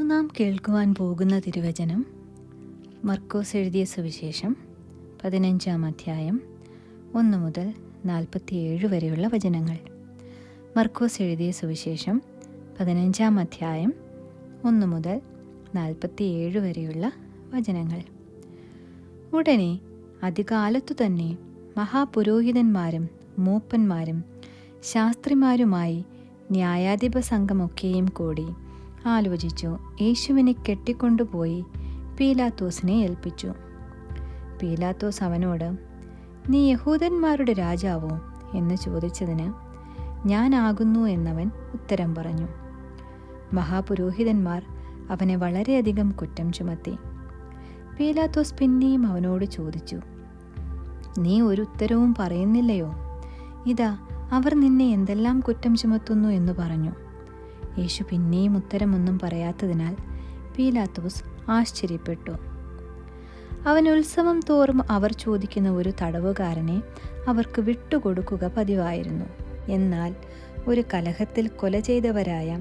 ഇന്നു നാം കേൾക്കുവാൻ പോകുന്ന തിരുവചനം മർക്കോസ് എഴുതിയ സുവിശേഷം 15-ാം അധ്യായം 1 മുതൽ 47 വരെയുള്ള വചനങ്ങൾ. മർക്കോസ് എഴുതിയ സുവിശേഷം 15-ാം അധ്യായം 1 മുതൽ 47 വരെയുള്ള വചനങ്ങൾ. ഉടനെ അതികാലത്തു തന്നെ മഹാപുരോഹിതന്മാരും മൂപ്പന്മാരും ശാസ്ത്രിമാരുമായി ന്യായാധിപ സംഘമൊക്കെയും കൂടി ആലോചിച്ചു യേശുവിനെ കെട്ടിക്കൊണ്ടുപോയി പീലാത്തോസിനെ ഏൽപ്പിച്ചു. പീലാത്തോസ് അവനോട്, നീ യഹൂദന്മാരുടെ രാജാവോ എന്ന് ചോദിച്ചതിന്, ഞാനാകുന്നു എന്നവൻ ഉത്തരം പറഞ്ഞു. മഹാപുരോഹിതന്മാർ അവനെ വളരെയധികം കുറ്റം ചുമത്തി. പീലാത്തോസ് പിന്നെയും അവനോട് ചോദിച്ചു, നീ ഒരു ഉത്തരവും പറയുന്നില്ലയോ? ഇതാ, അവർ നിന്നെ എന്തെല്ലാം കുറ്റം ചുമത്തുന്നു എന്ന് പറഞ്ഞു. യേശു പിന്നെയും ഉത്തരമൊന്നും പറയാത്തതിനാൽ പീലാത്തോസ് ആശ്ചര്യപ്പെട്ടു. അവൻ ഉത്സവം തോറും അവർ ചോദിക്കുന്ന ഒരു തടവുകാരനെ അവർക്ക് വിട്ടുകൊടുക്കുക പതിവായിരുന്നു. എന്നാൽ ഒരു കലഹത്തിൽ കൊല ചെയ്തവരായ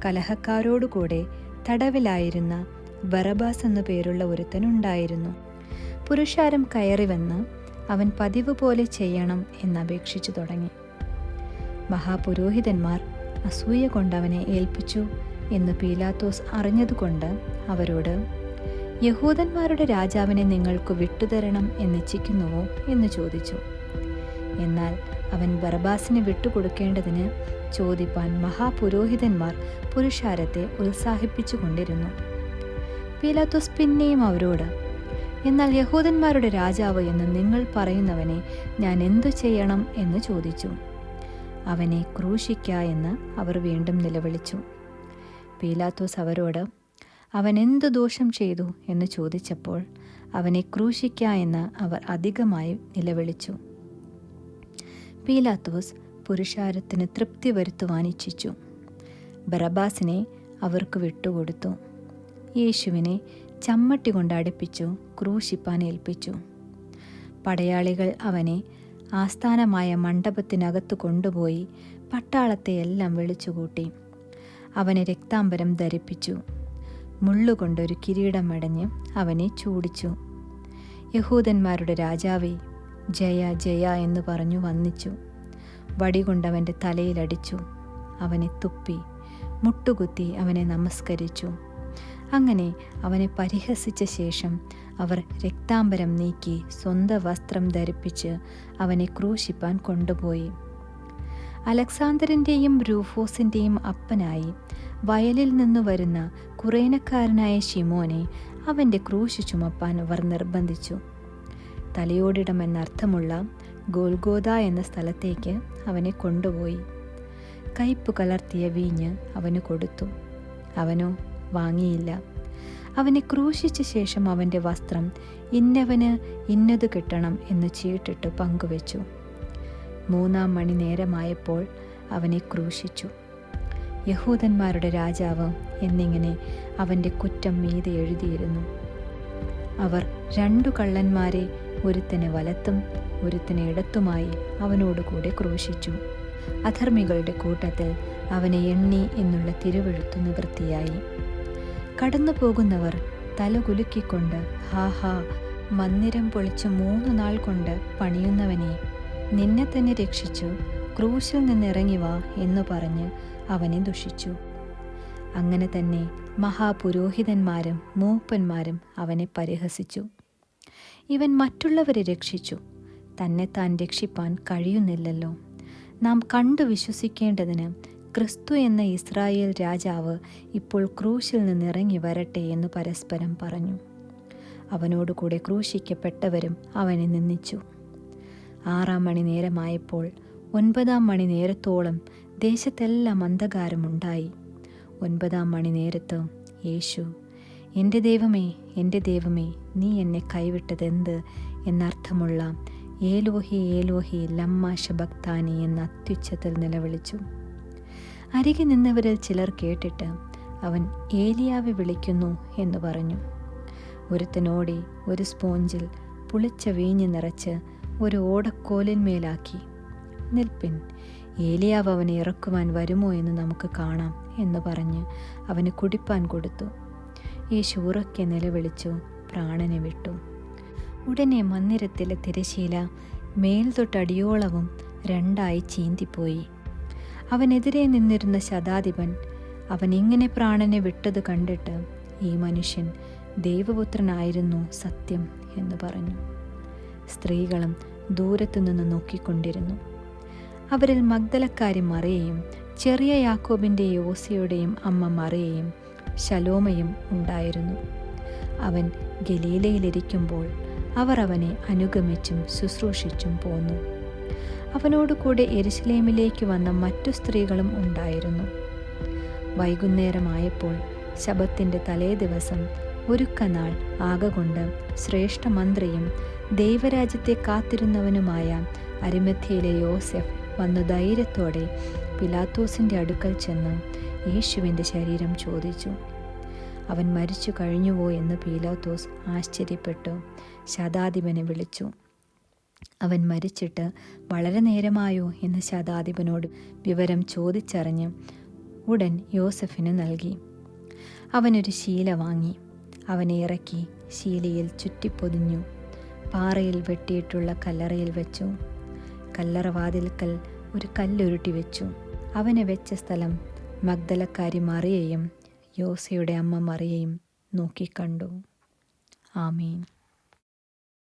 കലഹക്കാരോടുകൂടെ തടവിലായിരുന്ന ബറബാസ് എന്നു പേരുള്ള ഒരുത്തനുണ്ടായിരുന്നു. പുരുഷാരം കയറി വന്ന് അവൻ പതിവ് പോലെ ചെയ്യണം എന്നപേക്ഷിച്ചു തുടങ്ങി. മഹാപുരോഹിതന്മാർ അസൂയ കൊണ്ടവനെ ഏൽപ്പിച്ചു എന്ന് പീലാത്തോസ് അറിഞ്ഞതുകൊണ്ട് അവരോട്, യഹൂദന്മാരുടെ രാജാവിനെ നിങ്ങൾക്ക് വിട്ടുതരണം എന്നിച്ഛിക്കുന്നുവോ എന്ന് ചോദിച്ചു. എന്നാൽ അവൻ ബറബാസിനെ വിട്ടുകൊടുക്കേണ്ടതിന് ചോദിപ്പാൻ മഹാപുരോഹിതന്മാർ പുരുഷാരത്തെ ഉത്സാഹിപ്പിച്ചു കൊണ്ടിരുന്നു. പീലാത്തോസ് പിന്നെയും അവരോട്, എന്നാൽ യഹൂദന്മാരുടെ രാജാവ് എന്ന് നിങ്ങൾ പറയുന്നവനെ ഞാൻ എന്തു ചെയ്യണം എന്ന് ചോദിച്ചു. അവനെ ക്രൂശിക്ക എന്ന് അവർ വീണ്ടും നിലവിളിച്ചു. പീലാത്തോസ് അവരോട്, അവൻ എന്തു ദോഷം ചെയ്തു എന്ന് ചോദിച്ചപ്പോൾ അവനെ ക്രൂശിക്ക എന്ന് അവർ അധികമായി നിലവിളിച്ചു. പീലാത്തോസ് പുരുഷാരത്തിന് തൃപ്തി വരുത്തുവാൻ ഇച്ഛിച്ചു. ബറബാസിനെ അവർക്ക് വിട്ടുകൊടുത്തു. യേശുവിനെ ചമ്മട്ടി കൊണ്ട് അടുപ്പിച്ചു ക്രൂശിപ്പാൻ ഏൽപ്പിച്ചു. പടയാളികൾ അവനെ ആസ്ഥാനമായ മണ്ഡപത്തിനകത്തു കൊണ്ടുപോയി പട്ടാളത്തെയെല്ലാം വിളിച്ചുകൂട്ടി. അവനെ രക്താംബരം ധരിപ്പിച്ചു. മുള്ളുകൊണ്ടൊരു കിരീടം മെടഞ്ഞ് അവനെ ചൂടിച്ചു. യഹൂദന്മാരുടെ രാജാവേ, ജയ ജയ എന്ന് പറഞ്ഞു വന്ദിച്ചു. വടികൊണ്ടവൻ്റെ തലയിലടിച്ചു. അവനെ തുപ്പി മുട്ടുകുത്തി അവനെ നമസ്കരിച്ചു. അങ്ങനെ അവനെ പരിഹസിച്ച ശേഷം അവർ രക്താംബരം നീക്കി സ്വന്തം വസ്ത്രം ധരിപ്പിച്ച് അവനെ ക്രൂശിപ്പാൻ കൊണ്ടുപോയി. അലക്സാണ്ടറിൻ്റെയും രൂഫോസിൻ്റെയും അപ്പനായി വയലിൽ നിന്നു വരുന്ന കുറേനക്കാരനായ ശിമോനെ അവൻ്റെ ക്രൂശ് ചുമപ്പാൻ അവർ നിർബന്ധിച്ചു. തലയോടിടം എന്നർത്ഥമുള്ള ഗോൽഗോഥ എന്ന സ്ഥലത്തേക്ക് അവനെ കൊണ്ടുപോയി. കയ്പ് കലർത്തിയ വീഞ്ഞ് അവന് കൊടുത്തു. അവനോ വാങ്ങിയില്ല. അവനെ ക്രൂശിച്ച ശേഷം അവൻ്റെ വസ്ത്രം ഇന്നവന് ഇന്നത് കിട്ടണം എന്ന് ചീട്ടിട്ട് പങ്കുവച്ചു. 3-ാം മണി നേരമായപ്പോൾ അവനെ ക്രൂശിച്ചു. യഹൂദന്മാരുടെ രാജാവ് എന്നിങ്ങനെ അവൻ്റെ കുറ്റം മീതെ എഴുതിയിരുന്നു. അവർ 2 കള്ളന്മാരെ ഒരുത്തനെ വലത്തും ഒരുത്തനെ ഇടത്തുമായി അവനോടുകൂടെ ക്രൂശിച്ചു. അധർമ്മികളുടെ കൂട്ടത്തിൽ അവനെ എണ്ണി എന്നുള്ള തിരുവെഴുത്തു നിവൃത്തിയായി. കടന്നു പോകുന്നവർ തല കുലുക്കിക്കൊണ്ട്, ഹാ ഹാ, മന്ദിരം പൊളിച്ച് 3 നാൾ കൊണ്ട് പണിയുന്നവനെ, നിന്നെ തന്നെ രക്ഷിച്ചു ക്രൂശിൽ നിന്നിറങ്ങി വാ എന്നു പറഞ്ഞ് അവനെ ദുഷിച്ചു. അങ്ങനെ തന്നെ മഹാപുരോഹിതന്മാരും മൂപ്പന്മാരും അവനെ പരിഹസിച്ചു. ഇവൻ മറ്റുള്ളവരെ രക്ഷിച്ചു, തന്നെത്താൻ രക്ഷിപ്പാൻ കഴിയുന്നില്ലല്ലോ. നാം കണ്ടു വിശ്വസിക്കേണ്ടതിന് ക്രിസ്തു എന്ന ഇസ്രായേൽ രാജാവ് ഇപ്പോൾ ക്രൂശിൽ നിന്നിറങ്ങി വരട്ടെ എന്ന് പരസ്പരം പറഞ്ഞു. അവനോടുകൂടെ ക്രൂശിക്കപ്പെട്ടവരും അവനെ നിന്ദിച്ചു. 6-ാം മണി നേരമായപ്പോൾ 9-ാം മണി നേരത്തോളം ദേശത്തെല്ലാം അന്ധകാരമുണ്ടായി. 9-ാം മണി നേരത്ത് യേശു, എൻ്റെ ദൈവമേ, എൻ്റെ ദൈവമേ, നീ എന്നെ കൈവിട്ടതെന്ത് എന്നർത്ഥമുള്ള ഏലോഹി ഏലോഹി ലമ്മ ശബക്താനി എന്ന അത്യുച്ചത്തിൽ നിലവിളിച്ചു. അരികെ നിന്നവരിൽ ചിലർ കേട്ടിട്ട്, അവൻ ഏലിയാവെ വിളിക്കുന്നു എന്ന് പറഞ്ഞു. ഒരുത്തനോടി ഒരു സ്പോഞ്ചിൽ പുളിച്ച വീഞ്ഞ് നിറച്ച് ഒരു ഓടക്കോലിന്മേലാക്കി, നിൽപ്പിൻ, ഏലിയാവ് അവനെ ഇറക്കുവാൻ വരുമോ എന്ന് നമുക്ക് കാണാം എന്ന് പറഞ്ഞ് അവന് കുടിപ്പാൻ കൊടുത്തു. യേശു ഉറക്കെ നിലവിളിച്ചു പ്രാണനെ വിട്ടു. ഉടനെ മന്ദിരത്തിലെ തിരശീല മേൽതൊട്ടടിയോളവും രണ്ടായി ചീന്തിപ്പോയി. അവനെതിരെ നിന്നിരുന്ന ശതാധിപൻ അവൻ ഇങ്ങനെ പ്രാണനെ വിട്ടത് കണ്ടിട്ട്, ഈ മനുഷ്യൻ ദൈവപുത്രനായിരുന്നു സത്യം എന്ന് പറഞ്ഞു. സ്ത്രീകളും ദൂരത്തു നിന്ന് നോക്കിക്കൊണ്ടിരുന്നു. അവരിൽ മഗ്ദലക്കാരി മറിയയും ചെറിയ യാക്കോബിൻ്റെ യോസയുടെയും അമ്മ മറിയയും ശലോമയും ഉണ്ടായിരുന്നു. അവൻ ഗലീലയിലിരിക്കുമ്പോൾ അവർ അവനെ അനുഗമിച്ചും ശുശ്രൂഷിച്ചും പോന്നു. അവനോടുകൂടെ യെരുശലേമിലേക്ക് വന്ന മറ്റു സ്ത്രീകളും ഉണ്ടായിരുന്നു. വൈകുന്നേരമായപ്പോൾ ശബ്ബത്തിന്റെ തലേ ദിവസം ഒരുക്കനാൾ ആകകൊണ്ട് ശ്രേഷ്ഠമന്ത്രിയും ദൈവരാജ്യത്തെ കാത്തിരുന്നവനുമായ അരിമഥ്യയിലെ യോസെഫ് വന്നു ധൈര്യത്തോടെ പിലാത്തോസിൻ്റെ അടുക്കൽ ചെന്ന് യേശുവിൻ്റെ ശരീരം ചോദിച്ചു. അവൻ മരിച്ചു കഴിഞ്ഞുവോ എന്ന് പീലാത്തോസ് ആശ്ചര്യപ്പെട്ടു ശതാധിപനെ വിളിച്ചു. അവൻ മരിച്ചിട്ട് വളരെ നേരമായോ എന്ന് ശതാധിപനോട് വിവരം ചോദിച്ചറിഞ്ഞ് ഉടൻ യോസെഫിന് നൽകി. അവനൊരു ശീല വാങ്ങി അവനെ ഇറക്കി ശീലയിൽ ചുറ്റിപ്പൊതിഞ്ഞു പാറയിൽ വെട്ടിയിട്ടുള്ള കല്ലറയിൽ വെച്ചു. കല്ലറവാതിൽക്കൽ ഒരു കല്ലുരുട്ടി വെച്ചു. അവനെ വെച്ച സ്ഥലം മഗ്ദലക്കാരി മറിയയും യോസയുടെ അമ്മ മറിയയും നോക്കിക്കണ്ടു. ആമീൻ.